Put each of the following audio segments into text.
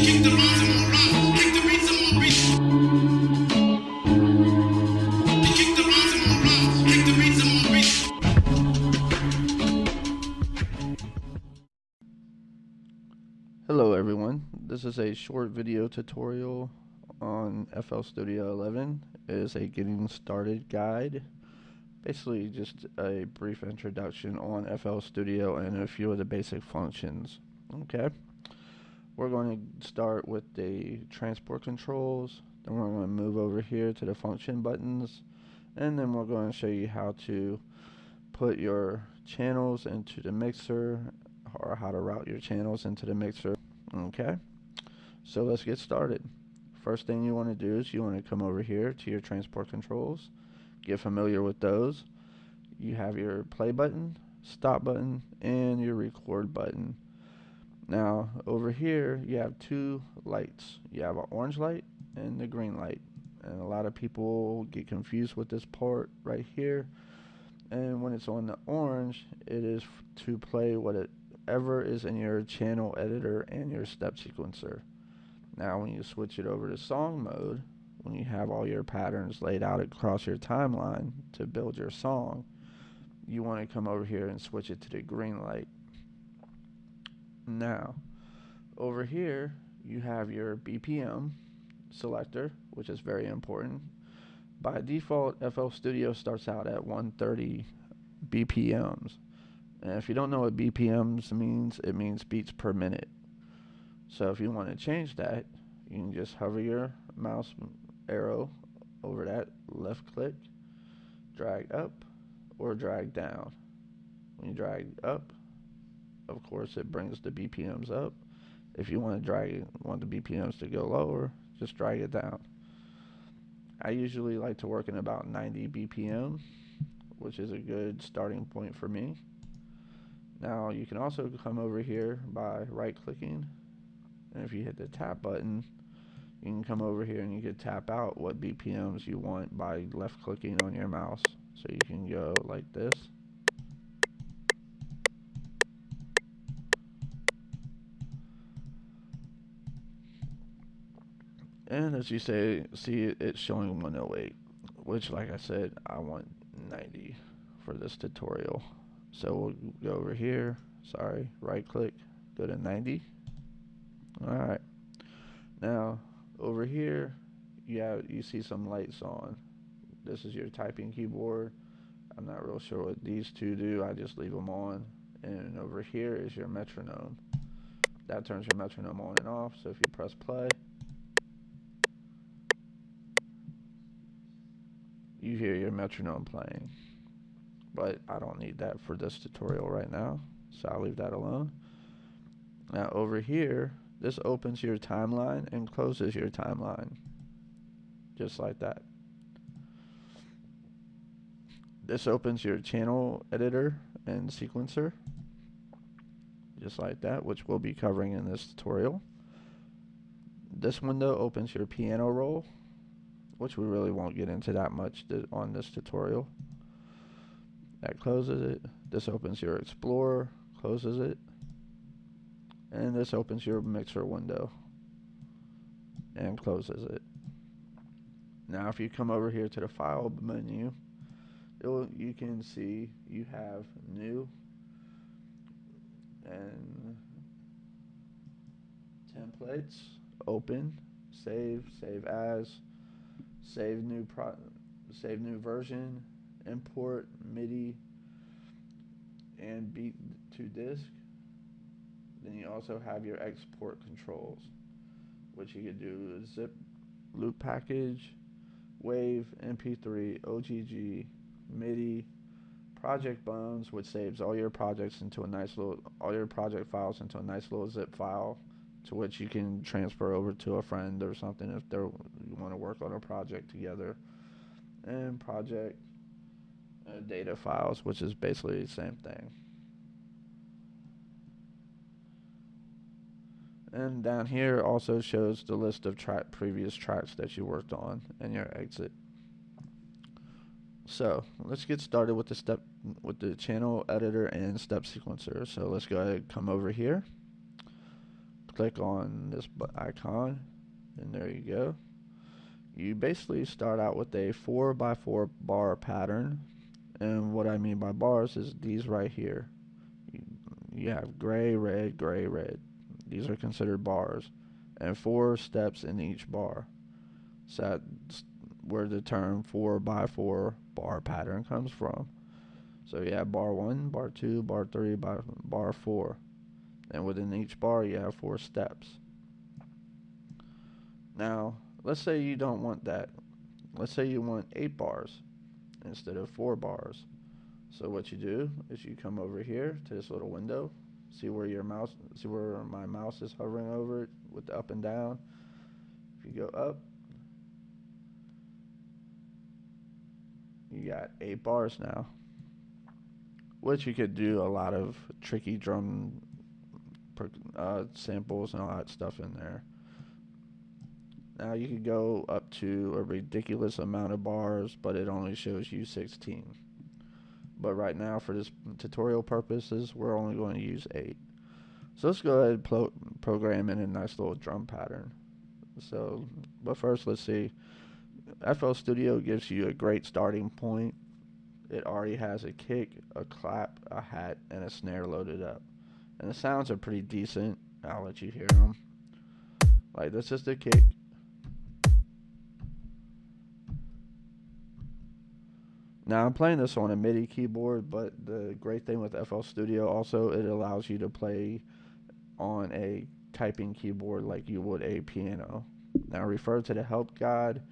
Hello everyone, this is a short video tutorial on FL Studio 11. It is a getting started guide, basically just a brief introduction on FL Studio and a few of the basic functions. Okay, we're going to start with the transport controls, then we're going to move over here to the function buttons, and then we're going to show you how to put your channels into the mixer, or how to route your channels into the mixer. Okay, so let's get started. First thing you want to do is you want to come over here to your transport controls, get familiar with those. You have your play button, stop button, and your record button. Now over here you have two lights. You have an orange light and the green light, and a lot of people get confused with this part right here. And when it's on the orange, it is to play whatever is in your channel editor and your step sequencer. Now when you switch it over to song mode, when you have all your patterns laid out across your timeline to build your song, you want to come over here and switch it to the green light. Now over here you have your BPM selector, which is very important. By default, FL Studio starts out at 130 BPMs. And if you don't know what BPMs means, it means beats per minute. So if you want to change that, you can just hover your mouse arrow over that, left click, drag up or drag down. When you drag up, of course it brings the BPMs up. If you want the BPMs to go lower, just drag it down. I usually like to work in about 90 BPM, which is a good starting point for me. Now you can also come over here by right clicking, and if you hit the tap button, you can come over here and you can tap out what BPMs you want by left clicking on your mouse. So you can go like this. And as you see it's showing 108, which, like I said, I want 90 for this tutorial. So we'll go over here, right click, go to 90. Alright, now over here you see some lights on. This is your typing keyboard. I'm not real sure what these two do, I just leave them on. And over here is your metronome. That turns your metronome on and off, so if you press play, you hear your metronome playing. But I don't need that for this tutorial right now, so I'll leave that alone. Now over here, this opens your timeline and closes your timeline, just like that. This opens your channel editor and sequencer, just like that, which we'll be covering in this tutorial. This window opens your piano roll, which we really won't get into that much on this tutorial. That closes it. This opens your Explorer, closes it. And this opens your mixer window and closes it. Now if you come over here to the file menu, you can see you have new and templates, open, save as, save new version, import, MIDI, and beat to disk. Then you also have your export controls, which you could do zip, loop package, wave, MP3, OGG, MIDI, project bones, which saves all your projects into all your project files into a nice little zip file, to which you can transfer over to a friend or something if you want to work on a project together. And project data files, which is basically the same thing. And down here also shows the list of previous tracks that you worked on and your exit. So let's get started with the channel editor and step sequencer. So let's go ahead and come over here, click on this icon, and there you go. You basically start out with a 4x4 bar pattern, and what I mean by bars is these right here. You have gray, red, gray, red. These are considered bars, and 4 steps in each bar. So that's where the term 4x4 bar pattern comes from. So you have bar 1, bar 2, bar 3, bar 4. And within each bar you have 4 steps. Now, let's say you don't want that. Let's say you want 8 bars instead of 4 bars. So what you do is you come over here to this little window. See where my mouse is hovering over it with the up and down. If you go up, you got 8 bars now, which you could do a lot of tricky drum samples and all that stuff in there. Now you could go up to a ridiculous amount of bars, but it only shows you 16. But right now, for this tutorial purposes, we're only going to use 8. So let's go ahead and program in a nice little drum pattern. So, but first, let's see. FL Studio gives you a great starting point. It already has a kick, a clap, a hat, and a snare loaded up. And the sounds are pretty decent. I'll let you hear them. Like, this is the kick. Now, I'm playing this on a MIDI keyboard, but the great thing with FL Studio also, it allows you to play on a typing keyboard like you would a piano. Now, refer to the help guide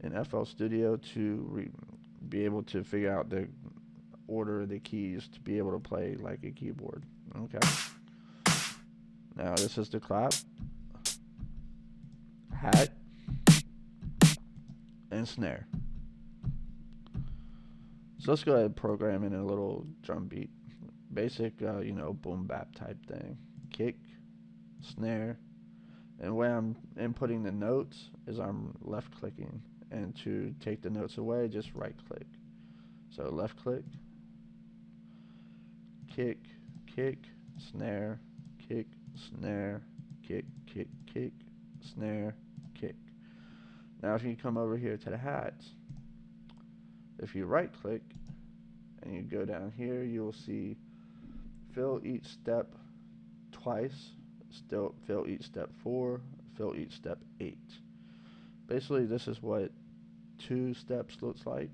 in FL Studio to be able to figure out the order of the keys to be able to play like a keyboard. Okay. Now, this is the clap, hat, and snare. So let's go ahead and program in a little drum beat. Basic, boom bap type thing. Kick, snare, and when I'm inputting the notes is I'm left clicking. And to take the notes away, just right click. So left click, kick, kick, snare, kick, snare, kick, kick, kick, snare, kick. Now if you come over here to the hats, if you right click and you go down here, you will see fill each step twice, still fill each step 4, fill each step 8. Basically, this is what 2 steps looks like.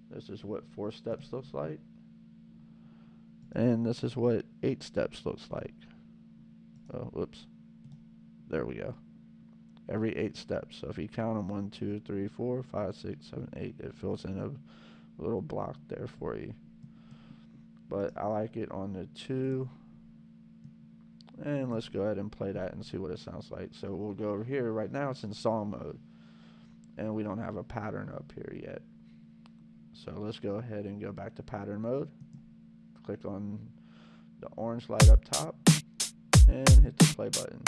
This is what 4 steps looks like. And this is what 8 steps looks like. Oh, whoops. There we go. Every 8 steps. So if you count them 1, 2, 3, 4, 5, 6, 7, 8, it fills in a little block there for you. But I like it on the 2. And let's go ahead and play that and see what it sounds like. So we'll go over here. Right now it's in song mode. And we don't have a pattern up here yet. So let's go ahead and go back to pattern mode. Click on the orange light up top. And hit the play button.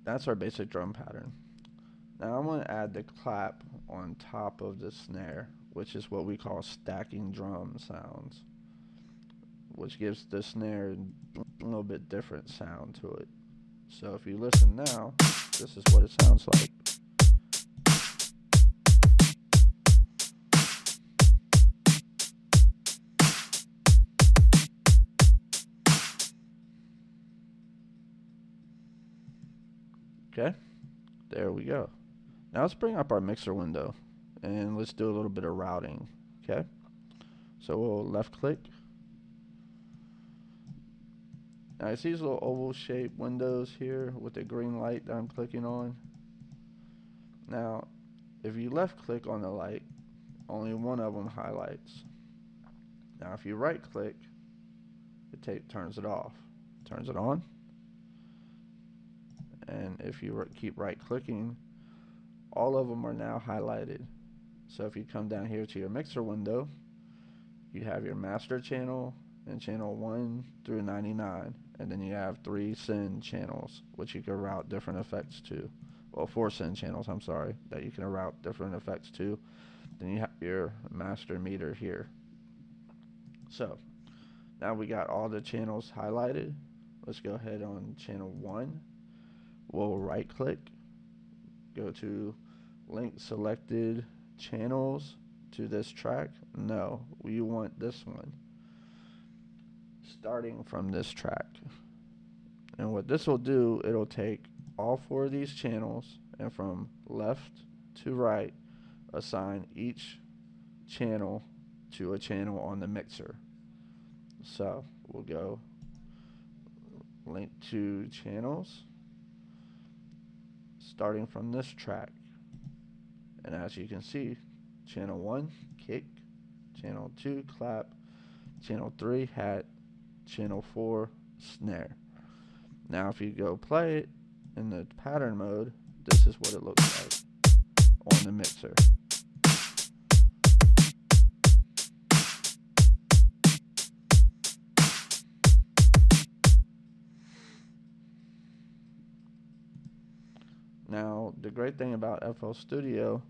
That's our basic drum pattern. Now I'm going to add the clap on top of the snare, which is what we call stacking drum sounds, which gives the snare a little bit different sound to it. So if you listen now, this is what it sounds like. Okay, there we go. Now let's bring up our mixer window and let's do a little bit of routing. Okay, so we'll left click. Now I see these little oval shaped windows here with the green light that I'm clicking on. Now if you left click on the light, only one of them highlights. Now if you right click, it turns it off. Turns it on. And if you keep right clicking, all of them are now highlighted. So if you come down here to your mixer window, you have your master channel and channel 1 through 99, and then you have 3 send channels which you can route different effects to. well, 4 send channels, I'm sorry, that you can route different effects to. Then you have your master meter here. So now we got all the channels highlighted. Let's go ahead on channel 1. We'll right click, go to link selected channels to this track. No, we want this one, starting from this track. And what this will do, it'll take all 4 of these channels and from left to right assign each channel to a channel on the mixer. So we'll go link to channels starting from this track. And as you can see, channel 1 kick, channel 2 clap, channel 3 hat, channel 4 snare. Now if you go play it in the pattern mode, this is what it looks like on the mixer. Now, the great thing about FL Studio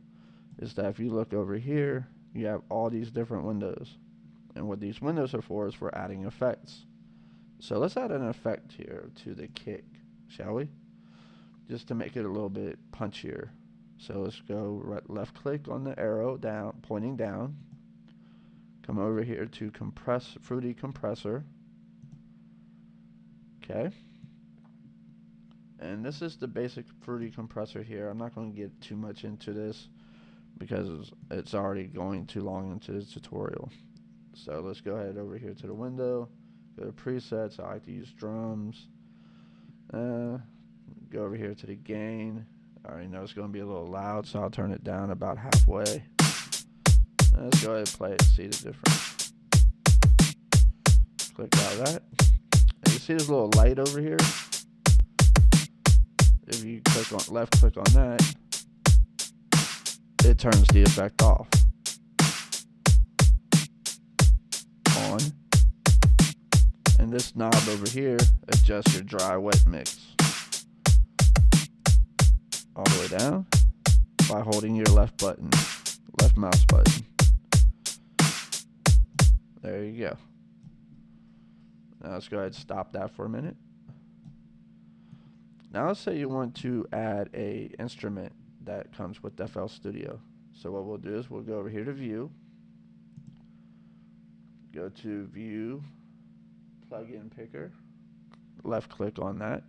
is that if you look over here, you have all these different windows. And what these windows are for is for adding effects. So let's add an effect here to the kick, shall we? Just to make it a little bit punchier. So let's go left click on the arrow down, pointing down. Come over here to compress, fruity compressor. Okay. And this is the basic fruity compressor here. I'm not going to get too much into this because it's already going too long into this tutorial. So let's go ahead over here to the window, go to presets. I like to use drums. Go over here to the gain. I already know it's going to be a little loud, so I'll turn it down about halfway. Let's go ahead and play it, see the difference. Click out of that. And you see this little light over here? If you click on left click on that, it turns the effect off. On. And this knob over here adjusts your dry wet mix. All the way down by holding your left button, left mouse button. There you go. Now let's go ahead and stop that for a minute. Now let's say you want to add a instrument that comes with FL Studio. So what we'll do is we'll go over here to View, go to View, Plugin Picker, left click on that.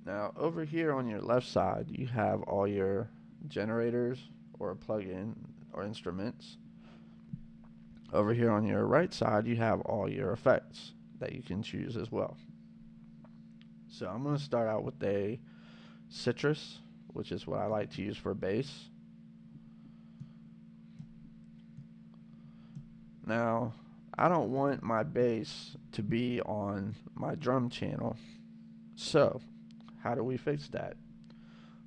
Now over here on your left side you have all your generators or plugin or instruments. Over here on your right side you have all your effects that you can choose as well. So I'm going to start out with a citrus, which is what I like to use for bass. Now I don't want my bass to be on my drum channel, so how do we fix that?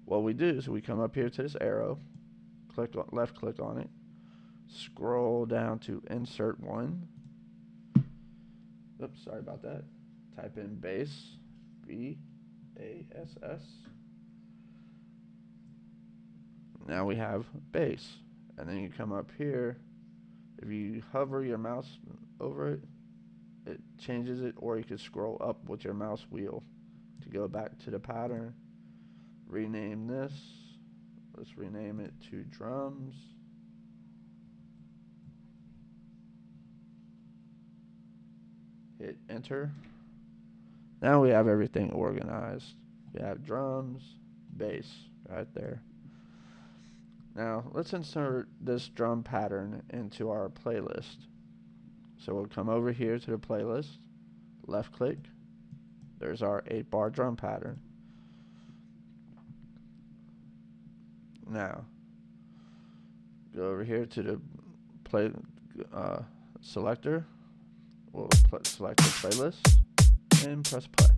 What we do is we come up here to this arrow, click on, left click on it, scroll down to insert one. Oops, sorry about that. Type in bass, B-A-S-S. Now we have bass. And then you come up here. If you hover your mouse over it, it changes it, or you can scroll up with your mouse wheel to go back to the pattern. Rename this. Let's rename it to drums. Hit enter. Now we have everything organized. We have drums, bass right there. Now let's insert this drum pattern into our playlist. So we'll come over here to the playlist, left click. There's our 8-bar drum pattern. Now go over here to the play selector. We'll select the playlist and press play.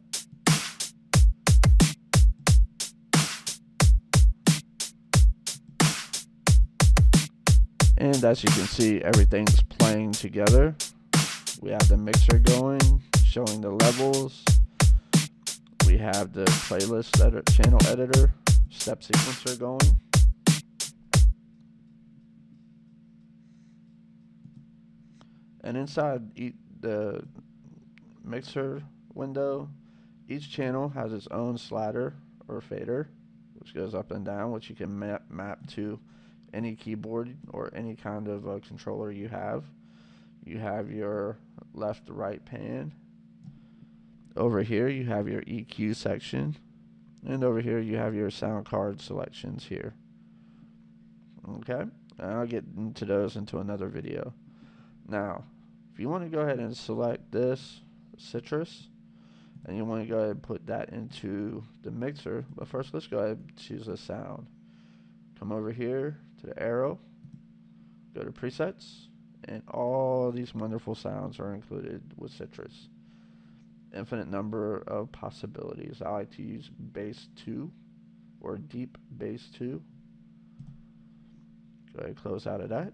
And as you can see, everything's playing together. We have the mixer going, showing the levels. We have the playlist channel editor, step sequencer going. And inside the mixer window, each channel has its own slider or fader, which goes up and down, which you can map to any keyboard or any kind of controller you have. You have your left to right pan. Over here you have your EQ section, and over here you have your sound card selections here. Okay, and I'll get into those into another video. Now, if you want to go ahead and select this citrus, and you want to go ahead and put that into the mixer, but first let's go ahead and choose a sound. Come over here to the arrow, go to presets, and all these wonderful sounds are included with citrus. Infinite number of possibilities. I like to use bass 2 or deep bass 2. Go ahead and close out of that.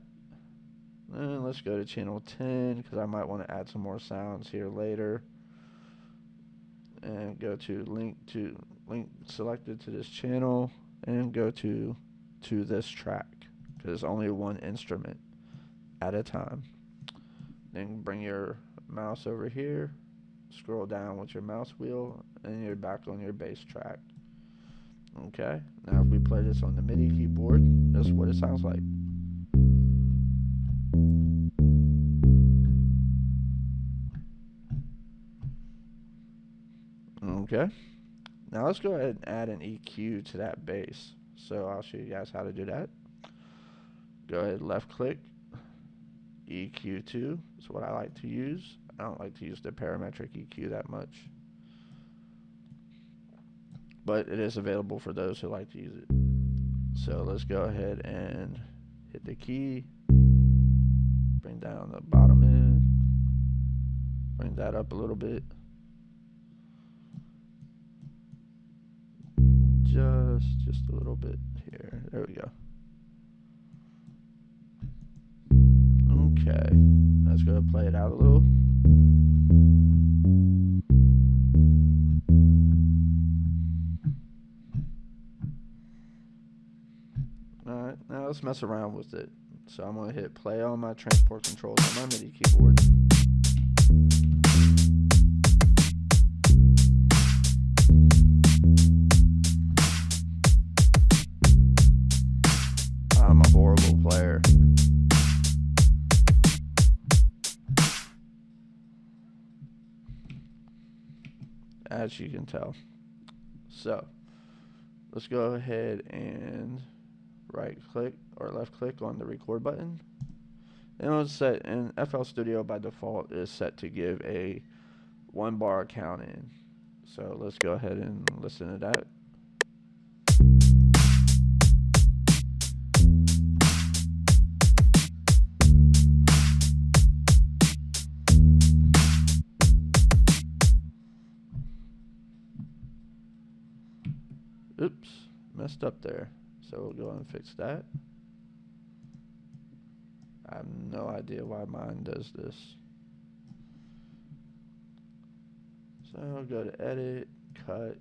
And let's go to channel 10 because I might want to add some more sounds here later. And go to link selected to this channel, and go to this track because it's only one instrument at a time. Then bring your mouse over here, scroll down with your mouse wheel, and you're back on your bass track. Okay, now if we play this on the MIDI keyboard, that's what it sounds like. Okay, now let's go ahead and add an EQ to that bass. So I'll show you guys how to do that. Go ahead, left click, EQ2 is what I like to use. I don't like to use the parametric EQ that much, but it is available for those who like to use it. So let's go ahead and hit the key, bring down the bottom end, bring that up a little bit, just a little bit here. There we go. Okay, let's go play it out a little. Alright, now let's mess around with it. So I'm going to hit play on my transport controls on my MIDI keyboard. I'm a horrible player. As you can tell. So let's go ahead and right click or left click on the record button, and it'll set in FL Studio by default is set to give a 1 bar count in. So let's go ahead and listen to that. Oops, messed up there. So we'll go and fix that. I have no idea why mine does this. So go to edit, cut,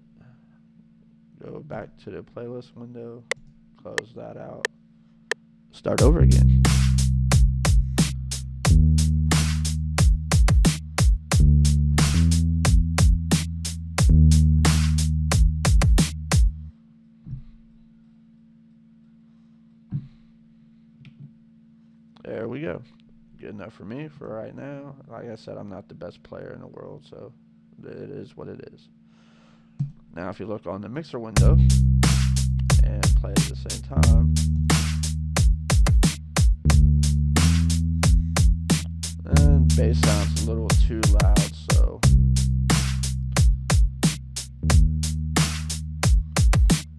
go back to the playlist window, close that out, start over again. There we go. Good enough for me for right now. Like I said, I'm not the best player in the world, so it is what it is. Now if you look on the mixer window and play at the same time, and bass sounds a little too loud, so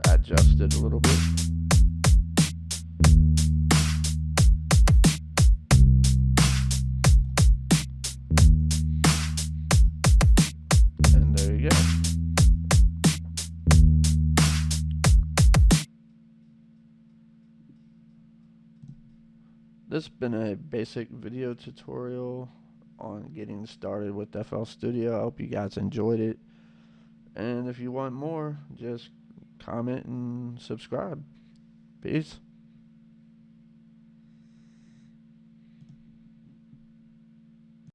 adjust it a little bit. This has been a basic video tutorial on getting started with FL Studio. I hope you guys enjoyed it. And if you want more, just comment and subscribe. Peace.